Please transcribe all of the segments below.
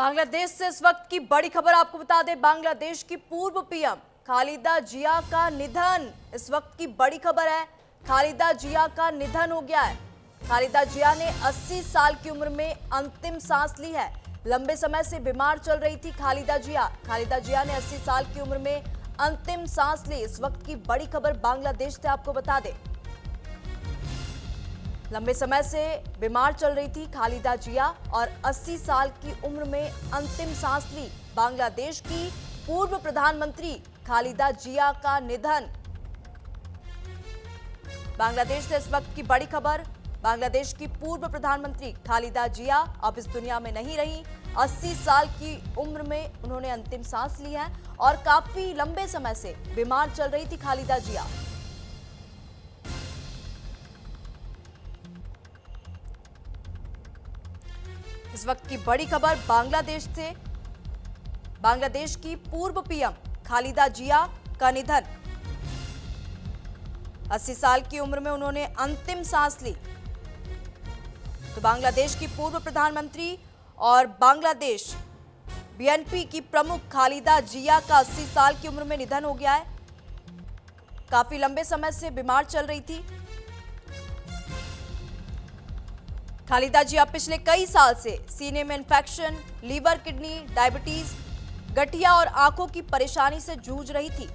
बांग्लादेश से इस वक्त की बड़ी खबर आपको बता दें। बांग्लादेश की पूर्व पीएम खालिदा जिया का निधन, इस वक्त की बड़ी खबर है। खालिदा जिया का निधन हो गया है। खालिदा जिया ने 80 साल की उम्र में अंतिम सांस ली है। लंबे समय से बीमार चल रही थी खालिदा जिया। खालिदा जिया ने 80 साल की उम्र में अंतिम सांस ली। इस वक्त की बड़ी खबर बांग्लादेश से आपको बता दें। लंबे समय से बीमार चल रही थी खालिदा जिया और 80 साल की उम्र में अंतिम सांस ली। बांग्लादेश की पूर्व प्रधानमंत्री खालिदा जिया का निधन। बांग्लादेश से इस वक्त की बड़ी खबर। बांग्लादेश की पूर्व प्रधानमंत्री खालिदा जिया अब इस दुनिया में नहीं रही। 80 साल की उम्र में उन्होंने अंतिम सांस ली है और काफी लंबे समय से बीमार चल रही थी खालिदा जिया। इस वक्त की बड़ी खबर बांग्लादेश से। बांग्लादेश की पूर्व पीएम खालिदा जिया का निधन। 80 साल की उम्र में उन्होंने अंतिम सांस ली। तो बांग्लादेश की पूर्व प्रधानमंत्री और बांग्लादेश बीएनपी की प्रमुख खालिदा जिया का 80 साल की उम्र में निधन हो गया है। काफी लंबे समय से बीमार चल रही थी खालिदा जिया। पिछले कई साल से सीने में इन्फेक्शन, लीवर, किडनी, डायबिटीज, गठिया और आंखों की परेशानी से जूझ रही थी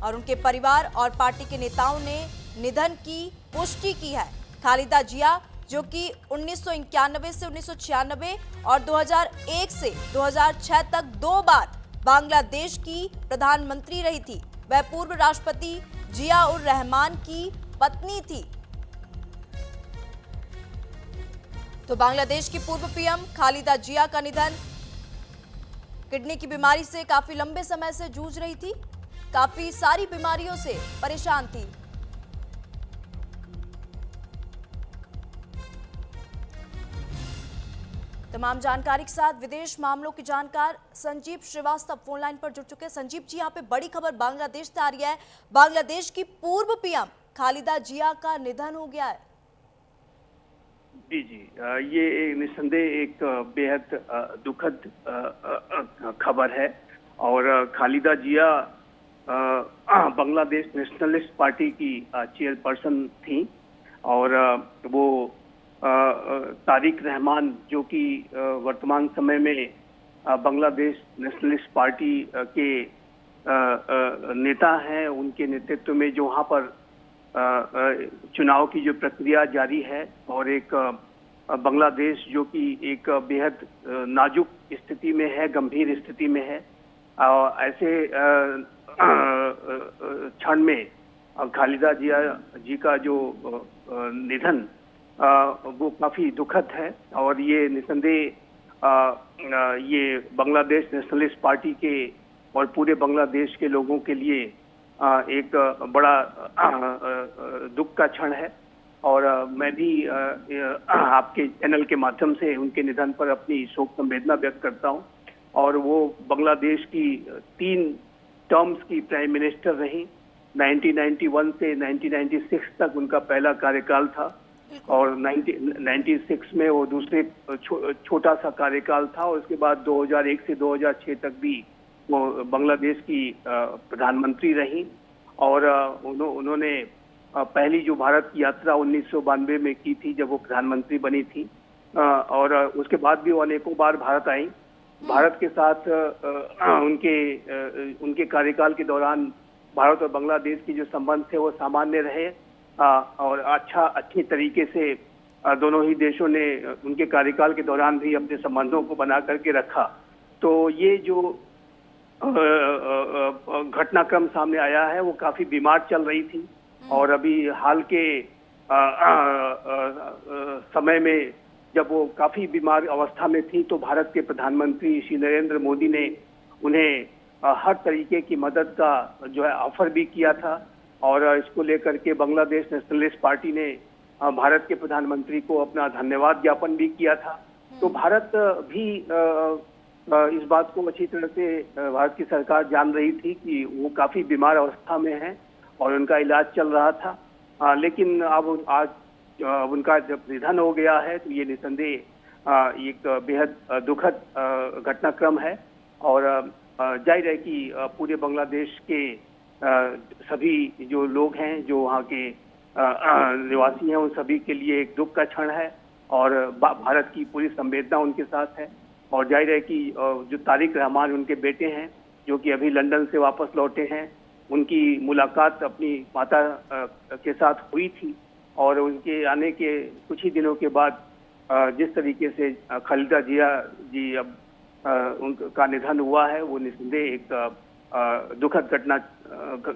और उनके परिवार और पार्टी के नेताओं ने निधन की पुष्टि की है। खालिदा जिया जो कि 1991 से 1996 और 2001 से 2006 तक 2 बार बांग्लादेश की प्रधानमंत्री रही थी। वह पूर्व राष्ट्रपति जिया उर रहमान की पत्नी थी। तो बांग्लादेश की पूर्व पीएम खालिदा जिया का निधन। किडनी की बीमारी से काफी लंबे समय से जूझ रही थी, काफी सारी बीमारियों से परेशान थी। तमाम जानकारी के साथ विदेश मामलों के जानकार संजीव श्रीवास्तव फोन लाइन पर जुड़ चुके हैं। संजीव जी, यहाँ पे बड़ी खबर बांग्लादेश से आ रही है। बांग्लादेश की पूर्व पीएम खालिदा जिया का निधन हो गया है। जी, ये निस्संदेह एक बेहद दुखद खबर है। और खालिदा जिया बांग्लादेश नेशनलिस्ट पार्टी की चेयरपर्सन थी और वो तारिक रहमान जो कि वर्तमान समय में बांग्लादेश नेशनलिस्ट पार्टी के नेता हैं, उनके नेतृत्व में जो वहाँ पर चुनाव की जो प्रक्रिया जारी है और एक बांग्लादेश जो कि एक बेहद नाजुक स्थिति में है, गंभीर स्थिति में है, ऐसे क्षण में खालिदा जिया जी का जो निधन वो काफी दुखद है। और ये निस्संदेह ये बांग्लादेश नेशनलिस्ट पार्टी के और पूरे बांग्लादेश के लोगों के लिए एक बड़ा दुख का क्षण है। और मैं भी आपके चैनल के माध्यम से उनके निधन पर अपनी शोक संवेदना व्यक्त करता हूं। और वो बांग्लादेश की 3 टर्म्स की प्राइम मिनिस्टर रही। 1991 से 1996 तक उनका पहला कार्यकाल था और 1996 में वो दूसरे छोटा सा कार्यकाल था और उसके बाद 2001 से 2006 तक भी वो बांग्लादेश की प्रधानमंत्री रही। और उन्होंने पहली जो भारत की यात्रा 1992 में की थी जब वो प्रधानमंत्री बनी थी। और उसके बाद भी वो अनेकों बार भारत आई। भारत के साथ उनके कार्यकाल के दौरान भारत और बांग्लादेश की जो संबंध थे वो सामान्य रहे और अच्छी तरीके से दोनों ही देशों ने उनके कार्यकाल के दौरान भी अपने संबंधों को बना करके रखा। तो ये जो घटनाक्रम सामने आया है वो काफी बीमार चल रही थी और अभी हाल के समय में जब वो काफी बीमार अवस्था में थी तो भारत के प्रधानमंत्री श्री नरेंद्र मोदी ने उन्हें हर तरीके की मदद का जो है ऑफर भी किया था। और इसको लेकर के बांग्लादेश नेशनलिस्ट पार्टी ने भारत के प्रधानमंत्री को अपना धन्यवाद ज्ञापन भी किया था। तो भारत भी इस बात को अच्छी तरह से भारत की सरकार जान रही थी कि वो काफी बीमार अवस्था में है और उनका इलाज चल रहा था। लेकिन अब आज उनका जब निधन हो गया है तो ये निस्संदेह एक बेहद दुखद घटनाक्रम है। और जाहिर है कि पूरे बांग्लादेश के सभी जो लोग हैं, जो वहाँ के निवासी हैं, उन सभी के लिए एक दुख का क्षण है और भारत की पूरी संवेदना उनके साथ है। और जाहिर है कि जो तारिक रहमान उनके बेटे हैं, जो कि अभी लंदन से वापस लौटे हैं, उनकी मुलाकात अपनी माता के साथ हुई थी और उनके आने के कुछ ही दिनों के बाद जिस तरीके से खालिदा जिया जी अब उनका निधन हुआ है, वो निस्संदेह एक दुखद घटना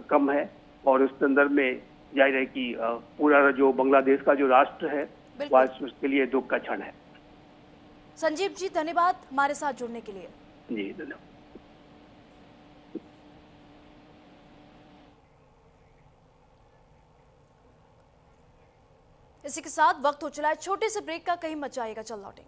कम है। और उस संदर्भ में जाहिर है कि पूरा जो बांग्लादेश का जो राष्ट्र है, वह उसके लिए दुख का क्षण है। संजीव जी, धन्यवाद हमारे साथ जुड़ने के लिए। जी धन्यवाद। इसी के साथ वक्त हो चला है छोटे से ब्रेक का, कहीं मत जाइएगा, चल लौटेंगे।